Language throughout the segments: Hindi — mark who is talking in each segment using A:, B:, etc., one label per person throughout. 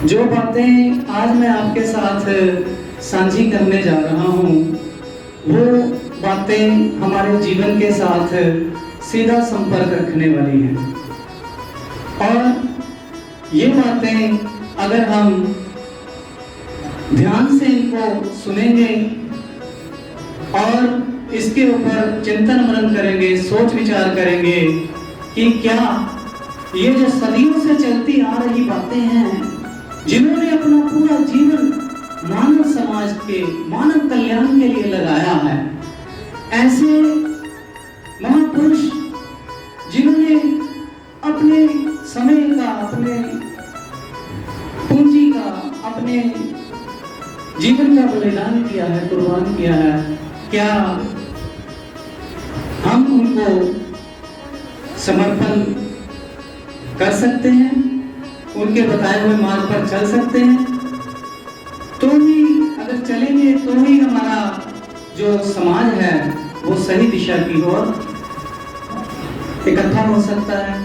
A: जो बातें आज मैं आपके साथ साझी करने जा रहा हूँ वो बातें हमारे जीवन के साथ सीधा संपर्क रखने वाली हैं। और ये बातें अगर हम ध्यान से इनको सुनेंगे और इसके ऊपर चिंतन मनन करेंगे, सोच विचार करेंगे कि क्या ये जो सदियों से चलती आ रही बातें हैं, जिन्होंने अपना पूरा जीवन मानव समाज के मानव कल्याण के लिए लगाया है, ऐसे महापुरुष जिन्होंने अपने समय का, अपने पूंजी का, अपने जीवन का बलिदान किया है, कुर्बान किया है, क्या हम उनको समर्पण कर सकते हैं? उनके बताए हुए मार्ग पर चल सकते हैं? तो ही अगर चलेंगे तो ही हमारा जो समाज है वो सही दिशा की ओर इकट्ठा हो सकता है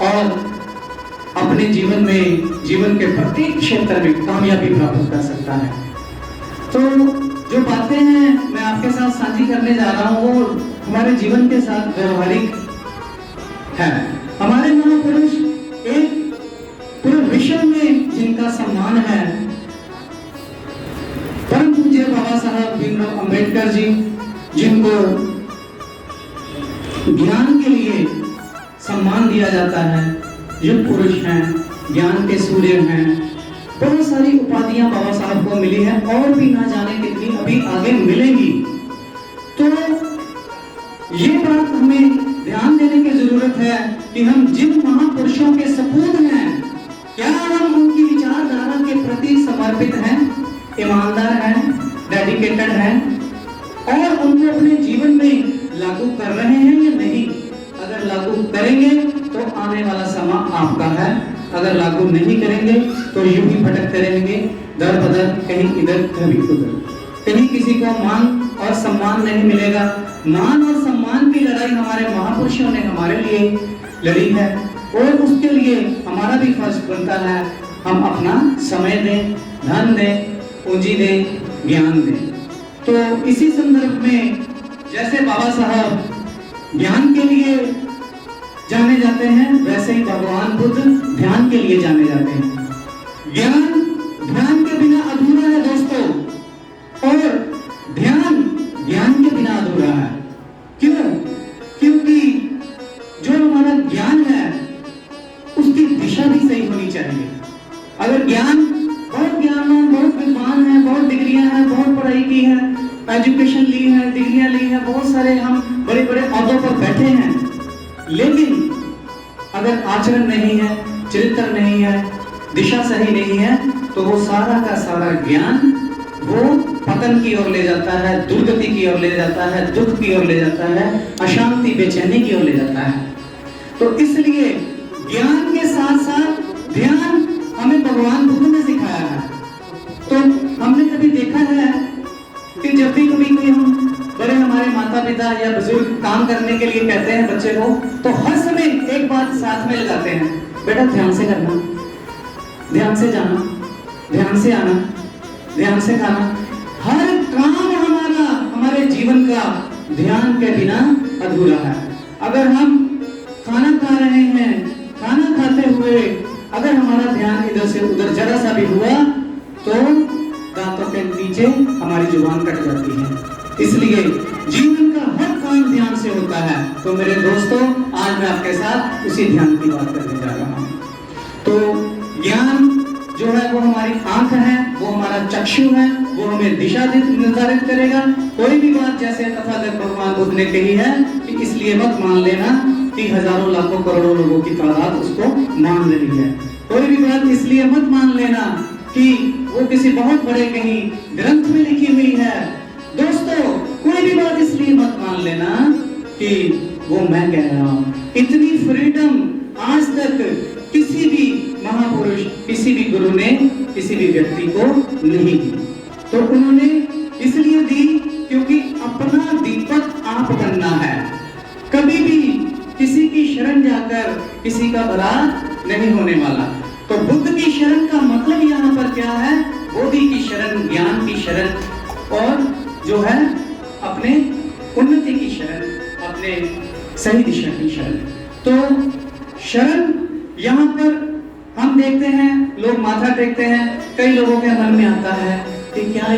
A: और अपने जीवन में, जीवन के प्रत्येक क्षेत्र में कामयाबी प्राप्त कर सकता है। तो जो बातें हैं मैं आपके साथ साझी करने जा रहा हूँ वो हमारे जीवन के साथ व्यवहारिक है। हमारे महापुरुष एक पूरे विश्व में जिनका सम्मान है, परम पूज्य बाबा साहब भीमराव अंबेडकर जी, जिनको ज्ञान के लिए सम्मान दिया जाता है, युग पुरुष हैं, ज्ञान के सूर्य हैं, बहुत सारी उपाधियां बाबा साहब को मिली है और भी ना जाने कितनी अभी आगे मिलेंगी। तो ये बात हमें ध्यान देने की जरूरत है कि हम जिन महापुरुषों के सपूत हैं, क्या हम उनकी विचारधारा के प्रति समर्पित हैं, ईमानदार हैं, डेडिकेटेड हैं और उनको अपने जीवन में लागू कर रहे हैं या नहीं? अगर लागू करेंगे तो आने वाला समय आपका है, अगर लागू नहीं करेंगे तो यूं ही भटकते रहेंगे, दर बदर, कहीं इधर कहीं उधर, कहीं किसी को मान और सम्मान नहीं मिलेगा। मान और सम्मान की लड़ाई हमारे महापुरुषों ने हमारे लिए लड़ी है और उसके लिए हमारा भी फर्ज बनता है हम अपना समय दें, धन दें, पूंजी दें, ज्ञान दें। तो इसी संदर्भ में जैसे बाबा साहब ज्ञान के लिए जाने जाते हैं, वैसे ही भगवान बुद्ध ध्यान के लिए जाने जाते हैं। ज्ञान ध्यान के बिना अधूरा है दोस्तों, और ध्यान ज्ञान के बिना अधूरा है। क्यों? क्योंकि जो हमारा ज्ञान है उसकी दिशा भी सही होनी चाहिए। अगर ज्ञान, बहुत ज्ञानवान, बहुत विद्वान है, बहुत डिग्रियां हैं, बहुत पढ़ाई की है, एजुकेशन ली है, डिग्रियां ली है, बहुत सारे हम बड़े बड़े ओहदों पर बैठे हैं, लेकिन अगर आचरण नहीं है, चरित्र नहीं है, दिशा सही नहीं है, तो वो सारा का सारा ज्ञान वो पतन की ओर ले जाता है, दुर्गति की ओर ले जाता है, दुख की ओर ले जाता है, अशांति, बेचैनी की ओर ले जाता है। तो इसलिए ज्ञान के साथ साथ ध्यान हमें भगवान बुद्ध ने सिखाया है। तो हमने कभी देखा है कि जब भी कभी कोई हम बड़े हमारे माता पिता या बुजुर्ग काम करने के लिए कहते हैं बच्चे को, तो हर समय एक बात साथ में लगाते हैं, बेटा ध्यान से करना, ध्यान से जाना, ध्यान से आना, ध्यान से खाना। हर काम हमारा, हमारे जीवन का ध्यान के बिना अधूरा है। अगर हम खाना खा रहे हैं, खाना खाते हुए अगर हमारा ध्यान इधर से उधर जरा सा भी हुआ तो दांतों के नीचे हमारी जुबान कट जाती है। इसलिए जीवन का हर काम ध्यान से होता है। तो मेरे दोस्तों, आज मैं आपके साथ उसी ध्यान की बात करने जा रहा हूँ। तो ज्ञान जो है वो हमारी आंख है, वो हमारा चक्षु है, वो हमें दिशा निर्धारित करेगा। कोई भी बात, जैसे तथागत भगवान बुद्ध ने कही है कि इसलिए मत मान लेना कि हजारों लाखों करोड़ों लोगों की तादाद उसको मान रही है। कोई भी बात इसलिए मत मान लेना कि वो किसी बहुत बड़े कहीं ग्रंथ में लिखी हुई है। दोस्तों, कोई भी बात इसलिए मत मान लेना कि वो मैं कह रहा हूँ। इतनी फ्रीडम आज तक किसी भी महापुरुष, किसी भी गुरु ने किसी भी व्यक्ति को नहीं दी। तो उन्होंने इसलिए दी क्योंकि अपना दीपक आप बनना है। कभी भी किसी की शरण जाकर किसी का भला नहीं होने वाला। तो बुद्ध की शरण का मतलब यहाँ पर क्या है? बोधि की शरण, ज्ञान की शरण, और जो है अपने उन्नति की शरण, अपने सही दिशा की शरण। तो शरण यहाँ पर हम देखते हैं, लोग माथा टेकते हैं, कई लोगों के मन में आता है कि क्या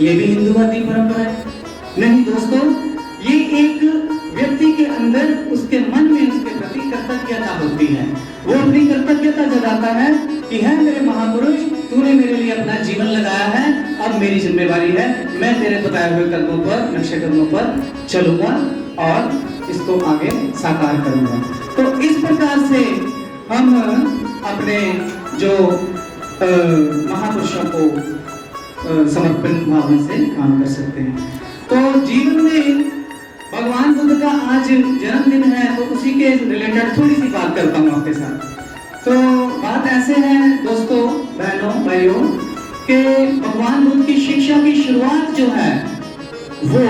A: ये भी हिंदूवादी परंपरा है? नहीं दोस्तों, ये एक व्यक्ति के अंदर, उसके मन में उसके प्रति कृतज्ञता होती है। वो अपनी कृतज्ञता जताता है कि है मेरे महापुरुष, तूने मेरे लिए अपना जीवन लगाया है, अब मेरी जिम्मेवारी है, मैं तेरे बताए हुए कदमों पर, नक्शे कदमों पर चलूंगा और इसको आगे साकार करूंगा। तो इस प्रकार से हम अपने जो महापुरुषों को समर्पण भावना से काम कर सकते हैं। तो जीवन में भगवान बुद्ध का आज जन्मदिन है, तो उसी के रिलेटेड थोड़ी सी बात करता हूँ आपके साथ। तो बात ऐसे है दोस्तों, बहनों, भाइयों, कि भगवान बुद्ध की शिक्षा की शुरुआत जो है वो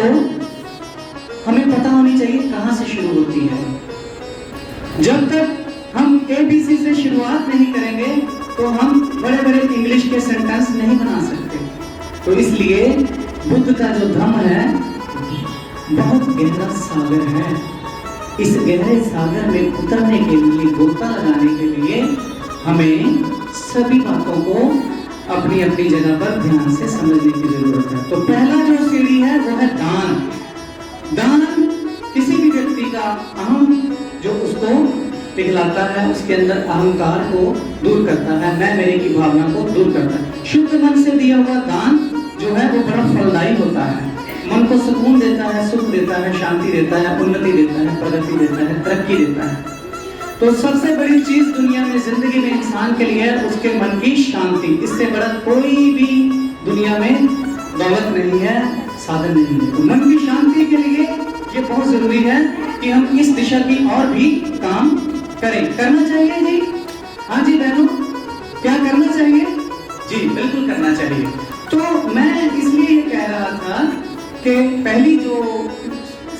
A: हमें पता होनी चाहिए कहाँ से शुरू होती है। जब तक हम ABC से शुरुआत नहीं करेंगे तो हम बड़े बड़े इंग्लिश के सेंटेंस नहीं बना सकते। तो इसलिए बुद्ध का जो धम्म है बहुत गहरा सागर है। इस गहरे सागर में उतरने के लिए, गोता लगाने के लिए हमें सभी बातों को अपनी अपनी जगह पर ध्यान से समझने की जरूरत है। तो पहला जो सीढ़ी है वो है दान। दान किसी भी व्यक्ति का अहम जो उसको पिघलाता है, उसके अंदर अहंकार को दूर करता है, मैं मेरे की भावना को दूर करता है। शुद्ध मन से दिया हुआ दान जो है वो बड़ा फलदायी होता है, मन को सुकून देता है, सुख देता है, शांति देता है, उन्नति देता है, प्रगति देता है, तरक्की देता है। तो सबसे बड़ी चीज दुनिया में, जिंदगी में इंसान के लिए है उसके मन की शांति। इससे बड़ा कोई भी दुनिया में दौलत नहीं है, साधन नहीं है। तो मन की शांति के लिए ये बहुत जरूरी है कि हम इस दिशा की और भी काम करें। करना चाहिए जी? हाँ जी बहनों, क्या करना चाहिए? जी बिल्कुल करना चाहिए। तो मैं इसलिए ये कह रहा था कि पहली जो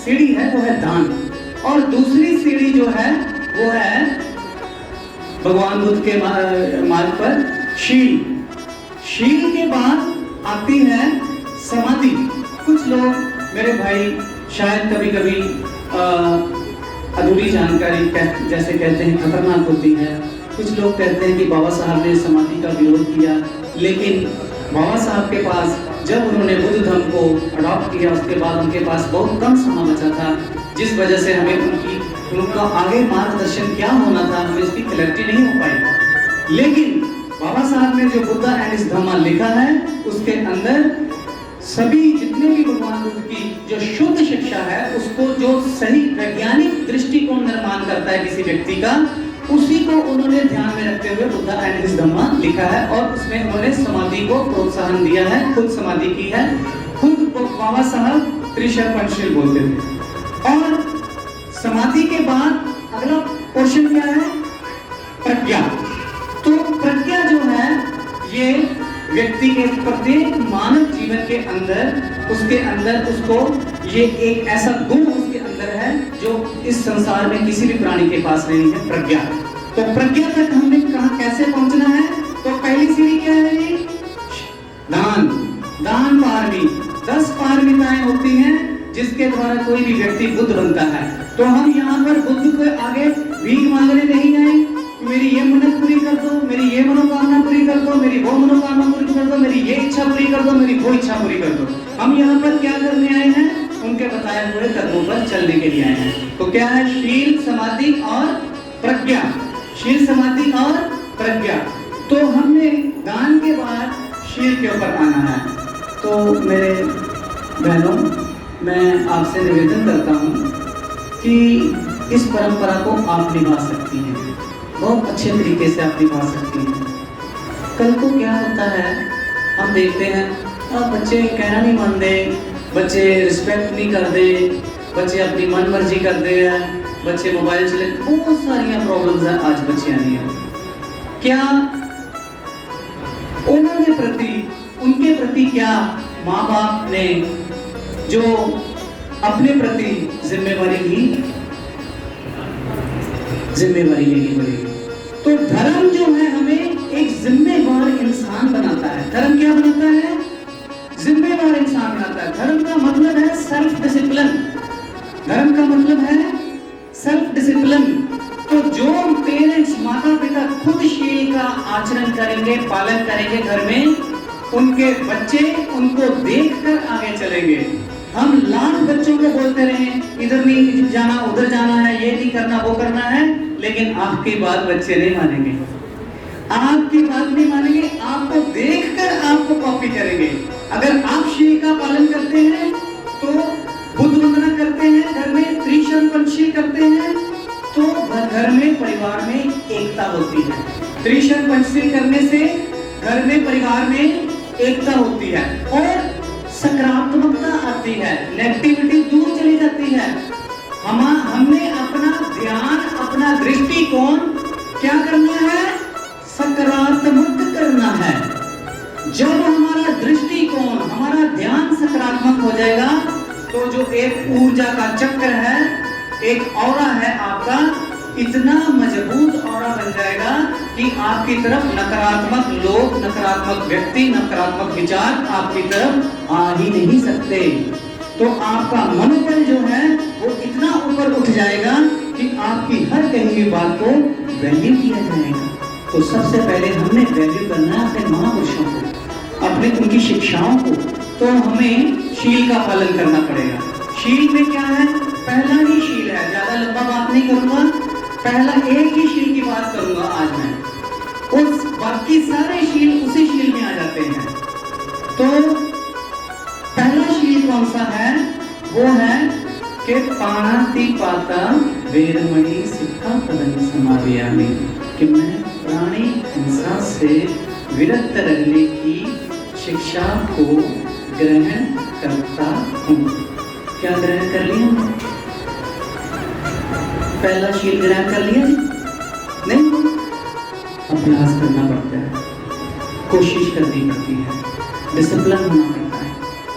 A: सीढ़ी है वो है दान, और दूसरी सीढ़ी जो है वो है भगवान बुद्ध के मार्ग पर शील। शील के बाद आती है समाधि। कुछ लोग मेरे भाई शायद कभी कभी अधूरी जानकारी जैसे कहते हैं खतरनाक होती है। कुछ लोग कहते हैं कि बाबा साहब ने समाधि का विरोध किया, लेकिन बाबा साहब के पास जब उन्होंने बुद्ध धर्म को अडॉप्ट किया उसके बाद उनके पास बहुत कम समय बचा था, जिस वजह से हमें उनका आगे मार्गदर्शन क्या होना था हमें उसकी क्लैरिटी नहीं हो पाई। लेकिन बाबा साहब ने जो बुद्धा एंड हिज धम्मा लिखा है उसके अंदर सभी जितने भी भगवान बुद्ध की जो शुद्ध शिक्षा है उसको, जो सही वैज्ञानिक दृष्टिकोण निर्माण करता है किसी व्यक्ति का, उसी को उन्होंने ध्यान में रखते हुए बुद्धा एंड हिज धम्मा लिखा है। और उसमें उन्होंने समाधि को प्रोत्साहन दिया है, खुद समाधि की है। खुद बाबा साहब त्रिशर पंचशील बोलते थे। और समाधि के बाद अगला क्वेश्चन क्या है? प्रज्ञा। तो प्रज्ञा जो है ये व्यक्ति के प्रत्येक मानव जीवन के अंदर, उसके अंदर उसको ये एक ऐसा गुण उसके अंदर है जो इस संसार में किसी भी प्राणी के पास नहीं है, प्रज्ञा। तो प्रज्ञा तक हमने कहाँ कैसे पहुंचना है? तो पहली सीढ़ी क्या है जी? दान। दान पारमी। 10 पारमिताएं होती हैं जिसके द्वारा कोई भी व्यक्ति बुद्ध बनता है। तो हम यहाँ पर बुद्ध को आगे भीख मांगने नहीं आए, मेरी ये मन्नत पूरी कर दो, मेरी ये मनोकामना पूरी कर दो, मेरी वो मनोकामना पूरी कर दो, मेरी ये इच्छा पूरी कर दो, मेरी वो इच्छा पूरी कर दो। हम यहाँ पर क्या करने आए हैं? उनके बताए हुए कदमों पर चलने के लिए आए हैं। तो क्या है? शील, समाधि और प्रज्ञा। शील, समाधि और प्रज्ञा। तो हमने दान के बाद शील के ऊपर आना है। तो मेरे बहनों, मैं आपसे निवेदन करता हूँ कि इस परंपरा को आप निभा सकती हैं, बहुत अच्छे तरीके से आप निभा सकती हैं। कल को क्या होता है हम देखते हैं, बच्चे कहना नहीं मानते, बच्चे रिस्पेक्ट नहीं करते, बच्चे अपनी मन मर्जी करते हैं, बच्चे मोबाइल चले, बहुत सारी प्रॉब्लम्स हैं आज बच्चियां नहीं है। क्या उनके प्रति क्या माँ बाप ने जो अपने प्रति जिम्मेवारी लेनी पड़ेगी। तो धर्म जो है हम धर्म क्या बनाता है? जिम्मेवार इंसान बनाता है। धर्म का मतलब है सेल्फ डिसिप्लिन। धर्म का मतलब है सेल्फ डिसिप्लिन। तो जो पेरेंट्स, माता पिता खुद शील का आचरण करेंगे, पालन करेंगे घर में, उनके बच्चे उनको देखकर आगे चलेंगे। हम लाख बच्चों को बोलते रहे इधर नहीं जाना, उधर जाना है, ये नहीं करना, वो करना है, लेकिन आपकी बात बच्चे नहीं मानेंगे। आपकी बात नहीं मानेंगे, आपको देखकर आपको कॉपी करेंगे। अगर आप शील का पालन करते हैं तो बुद्ध वंदना करते हैं, घर में त्रिशरण पंचशील करते हैं, तो घर में परिवार में एकता होती है। त्रिशरण पंचशील करने से घर में परिवार में एकता होती है और सकारात्मकता आती है, नेगेटिविटी दूर चली जाती है। हमने अपना ध्यान, अपना दृष्टिकोण क्या करना है? सकारात्मक करना है। जब हमारा दृष्टिकोण, हमारा ध्यान सकारात्मक हो जाएगा तो जो एक ऊर्जा का चक्र है, एक ऑरा है आपका, इतना मजबूत ऑरा बन जाएगा कि आपकी तरफ नकारात्मक लोग, नकारात्मक व्यक्ति, नकारात्मक विचार आपकी तरफ आ ही नहीं सकते। तो आपका मनोबल जो है वो इतना ऊपर उठ जाएगा कि आपकी हर कही हुई बात को वैल्यू किया जाएगा। तो सबसे पहले हमने वैल्यू करना है अपने महापुरुषों को, अपने उनकी शिक्षाओं को। तो हमें शील का पालन करना पड़ेगा। शील में क्या है? पहला ही शील है, ज्यादा लंबा बात नहीं करूंगा, पहला एक ही शील की बात करूंगा आज मैं। उस बाकी सारे शील उसी शील में आ जाते हैं। तो पहला शील कौन सा है? वो है कि पाणातिपाता वेरमणि सिक्खापदं समादयामि, कि मैं प्राणी हिंसा से विरत रहने की शिक्षा को ग्रहण करता हूँ। क्या ग्रहण कर लिया? पहला शील ग्रहण कर लिया? नहीं, अभ्यास करना पड़ता है, कोशिश करनी पड़ती है, डिसिप्लिन होना पड़ता है,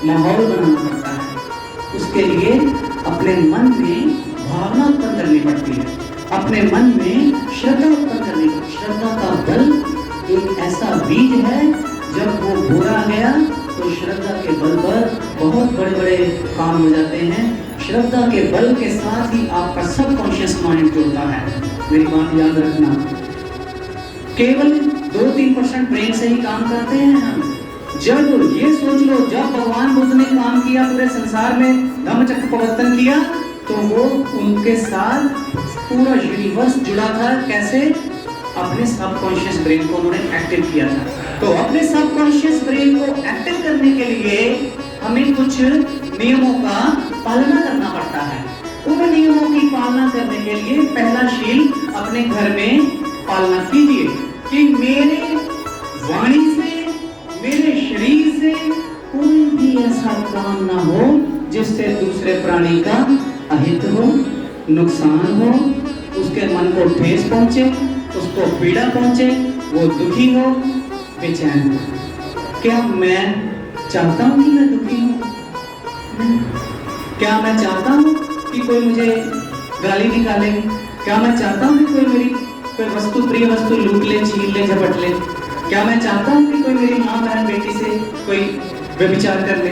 A: माहौल बनाना पड़ता है। उसके लिए अपने मन में भावना उत्पन्न करनी पड़ती है, अपने मन में श्रद्धा उत्पन्न करनी पड़ती है। श्रद्धा का बल एक ऐसा बीज है, जब वो बोया गया तो श्रद्धा के बल पर बहुत बड़े बड़े काम हो जाते हैं। श्रद्धा के बल के साथ ही आपका सबकॉन्शियस माइंड जुड़ता है। मेरी बात याद रखना, केवल 2-3% ब्रेन से ही काम करते हैं हम। जब ये सोच लो, जब भगवान बुद्ध ने काम किया, पूरे संसार में धम्मचक्र प्रवर्तन किया, तो वो उनके साथ पूरा यूनिवर्स जुड़ा था। कैसे? अपने सबकॉन्शियस ब्रेन को उन्होंने एक्टिव किया था। तो अपने सबकॉन्शियस ब्रेन को एक्टिव करने के लिए हमें कुछ नियमों का पालना करना पड़ता है। उन नियमों की पालना करने के लिए पहला शील अपने घर में पालना कीजिए कि मेरे वाणी से, मेरे शरीर से कोई भी ऐसा काम ना हो जिससे दूसरे प्राणी का अहित हो, नुकसान हो, उसके मन को ठेस पहुंचे, उसको पीड़ा पहुंचे, वो दुखी हो, बेचैन हो। क्या मैं चाहता हूं कि मैं दुखी हूं? क्या मैं चाहता हूं कि कोई मुझे गाली निकाले? क्या मैं चाहता हूं कि कोई मेरी कोई वस्तु, प्रिय वस्तु लूट ले, छीन ले, झपट ले? क्या मैं चाहता हूं कि कोई मेरी माँ, बहन, बेटी से कोई व्यभिचार कर ले?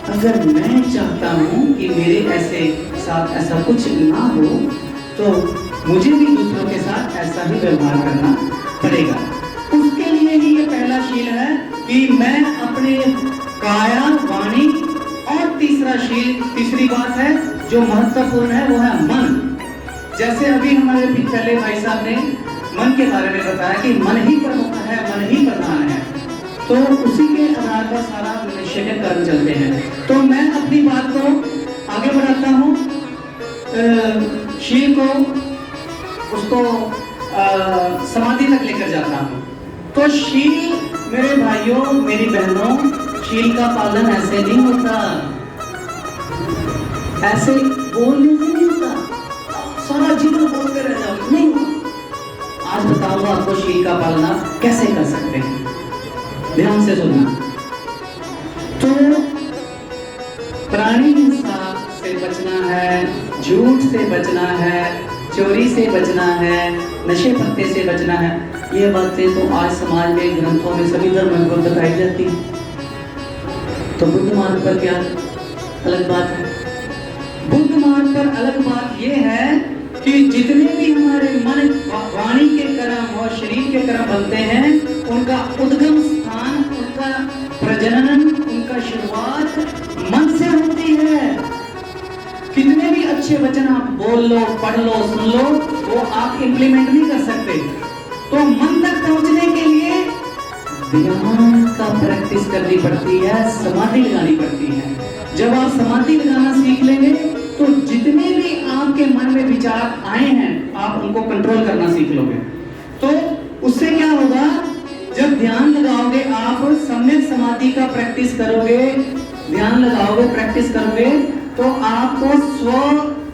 A: अगर मैं चाहता हूं कि मेरे ऐसे साथ ऐसा कुछ ना हो, तो मुझे भी दूसरों के साथ ऐसा ही व्यवहार करना पड़ेगा। उसके लिए ही ये पहला शील है कि मैं अपने काया, वाणी, और तीसरा शील, तीसरी बात है जो महत्वपूर्ण है, वो है मन। जैसे अभी हमारे पहले भाई साहब ने मन के बारे में बताया कि मन ही प्रमुख है, मन ही प्रधान है, तो उसी के आधार पर सारा निश्चय के कर्म चलते हैं। तो मैं अपनी बात को आगे बढ़ाता हूँ, शील को, उसको समाधि तक लेकर जाता हूँ। तो शील, मेरे भाइयों, मेरी बहनों, शील का पालन ऐसे नहीं होता, ऐसे बोलने से नहीं होता, सारा जीवन बोलते रह जाओ, नहीं होता। आज बताऊंगा आपको शील का पालन आप कैसे कर सकते हैं, ध्यान से सुनना। तो प्राणी हिंसा से बचना है, झूठ से बचना है, चोरी से बचना है, नशे पत्ते से बचना है। ये बातें तो आज समाज में, ग्रंथों में, सभी धर्मों में बताई जाती है। तो बुद्ध मार्ग पर क्या अलग बात है? बुद्ध मार्ग पर अलग बात ये है कि जितने भी हमारे मन, वाणी के कर्म और शरीर के कर्म बनते हैं, उनका उद्गम स्थान, उनका प्रजनन, उनका शुरुआत मन से होती है। कितने भी अच्छे वचन आप बोल लो, पढ़ लो, सुन लो, वो आप इंप्लीमेंट नहीं कर सकते। तो मन तक पहुंचने के लिए ध्यान का प्रैक्टिस करनी पड़ती है, समाधि लगानी पड़ती है। जब आप समाधि लगाना सीख लेंगे तो जितने भी आपके मन में विचार आए हैं, आप उनको कंट्रोल करना सीख लोगे। तो उससे क्या होगा, जब ध्यान लगाओगे, आप सम्यक समाधि का प्रैक्टिस करोगे, ध्यान लगाओगे, प्रैक्टिस करोगे, तो आपको स्व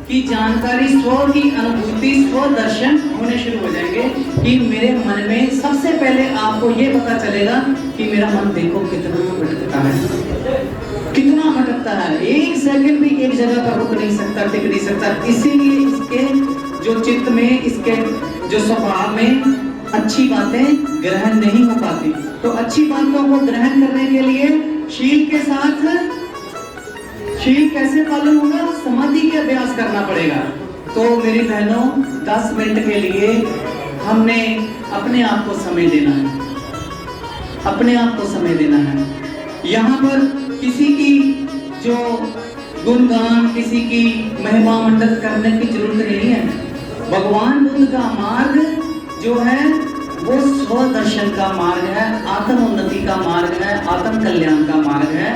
A: की जानकारी, स्व की अनुभूति, स्व दर्शन होने शुरू हो जाएंगे कि मेरे मन में सबसे पहले आपको ये पता चलेगा कि मेरा मन देखो कितना भटकता है, कितना भटकता है। एक सेकंड भी एक जगह पर रुक नहीं सकता, टिक नहीं सकता। इसीलिए इसके जो चित्त में, इसके जो स्वभाव में अच्छी बातें ग्रहण नहीं हो पाती। तो अच्छी बातों को ग्रहण करने के लिए शील के साथ, शील कैसे पालन होगा? समाधि के अभ्यास करना पड़ेगा। तो मेरी बहनों, 10 मिनट के लिए हमने अपने आप को समय देना है, अपने आप को समय देना है। यहाँ पर किसी की जो गुणगान, किसी की महिमा मंडन करने की जरूरत नहीं है। भगवान बुद्ध का मार्ग जो है वो स्व दर्शन का मार्ग है, आत्म उन्नति का मार्ग है, आत्म कल्याण का मार्ग है,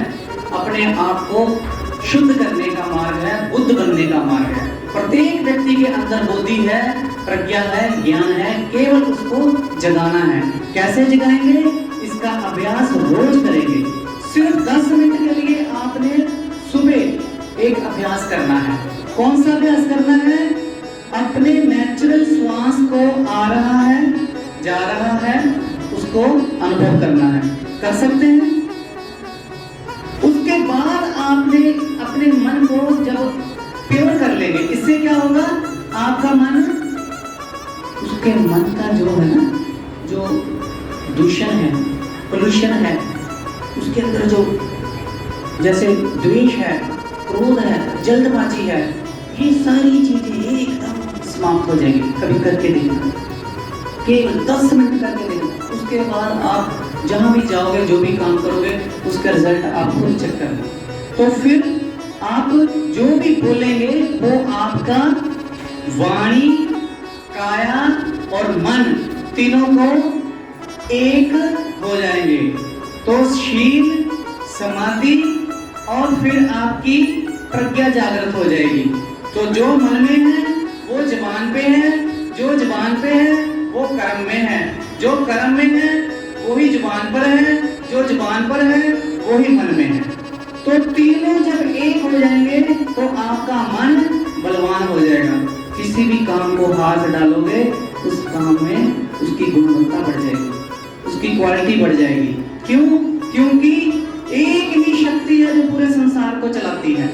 A: अपने आप को शुद्ध करने का मार्ग है, बुद्ध बनने का मार्ग है। प्रत्येक व्यक्ति के अंदर बुद्धि है, प्रज्ञा है, ज्ञान है, केवल उसको जगाना है। कैसे जगाएंगे? इसका अभ्यास रोज करेंगे। सिर्फ 10 मिनट के लिए आपने सुबह एक अभ्यास करना है। कौन सा अभ्यास करना है? अपने नेचुरल श्वास को आ रहा है, जा रहा है, उसको अनुभव करना है। कर सकते हैं? उसके बाद आपने अपने मन को जब प्योर कर लेंगे, इससे क्या होगा? आपका मन, उसके मन का जो है ना, जो दूषण है, पोल्यूशन है, उसके अंदर जो जैसे द्वेष है, क्रोध है, जल्दबाजी है, ये सारी चीजें एकदम समाप्त हो जाएंगी। कभी करके देखना, केवल 10 मिनट करके देखना। उसके बाद आप जहां भी जाओगे, जो भी काम करोगे, उसका रिजल्ट आप खुद चेक करना। तो फिर आप जो भी बोलेंगे वो आपका वाणी, काया और मन तीनों को एक हो जाएंगे। तो शील, समाधि और फिर आपकी प्रज्ञा जागृत हो जाएगी। तो जो मन में है वो जबान पे है, जो जबान पे है वो कर्म में है, जो कर्म में है वही जुबान पर है, जो जुबान पर है वही मन में है। तो तीनों जब एक हो जाएंगे तो आपका मन बलवान हो जाएगा। किसी भी काम को हाथ डालोगे, उस काम में उसकी गुणवत्ता बढ़ जाएगी, उसकी क्वालिटी बढ़ जाएगी। क्यों? क्योंकि एक ही शक्ति है जो पूरे संसार को चलाती है,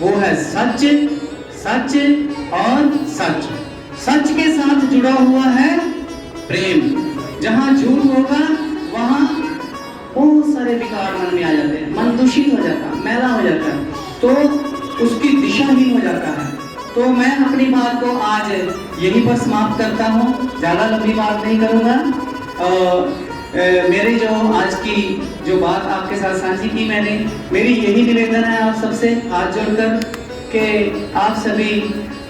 A: वो है सच, सच और सच। सच के साथ जुड़ा हुआ है प्रेम। जहां झूठ होगा वहां बहुत सारे विकार मन में आ जाते हैं, मन दूषित हो जाता है, मैला हो जाता है, तो उसकी दिशाहीन हो जाता है। तो मैं अपनी बात को आज यहीं पर समाप्त करता हूँ, ज्यादा लंबी बात नहीं करूँगा। मेरी जो आज की जो बात आपके साथ साझी की मैंने, मेरी यही निवेदन है आप सबसे हाथ जोड़कर कि आप सभी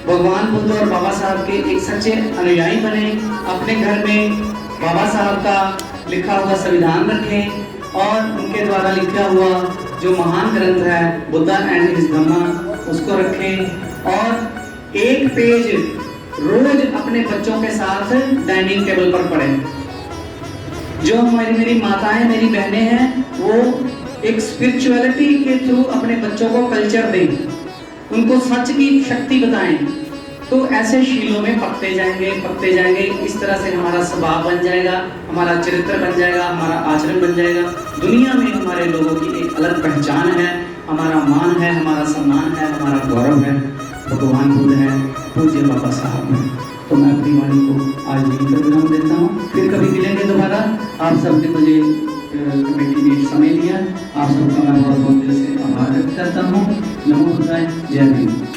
A: भगवान बुद्ध और बाबा साहब के एक सच्चे अनुयायी बने। अपने घर में बाबा साहब का लिखा हुआ संविधान रखें और उनके द्वारा लिखा हुआ जो महान ग्रंथ है बुद्धा एंड हिज धम्मा, उसको रखें। और एक पेज रोज अपने बच्चों के साथ डाइनिंग टेबल पर पढ़ें। जो मेरी माताएं, मेरी बहनें हैं, वो एक स्पिरिचुअलिटी के थ्रू अपने बच्चों को कल्चर दें, उनको सच की शक्ति बताएं। तो ऐसे शीलों में पकते जाएंगे। इस तरह से हमारा स्वभाव बन जाएगा, हमारा चरित्र बन जाएगा, हमारा आचरण बन जाएगा। दुनिया में हमारे लोगों की एक अलग पहचान है, हमारा मान है, हमारा सम्मान है, हमारा गौरव है। भगवान बुद्ध है, पूज्य बाबा साहब है। तो मैं अपनी वाणी को आज यहीं पर विराम देता हूँ। फिर कभी मिलेंगे दोबारा। आप सबने मुझे कमेटी ने समय दिया, आप सबका मैं बहुत बहुत दिल से आभार व्यक्त करता हूँ। नमो बुद्धाय, जय भीम।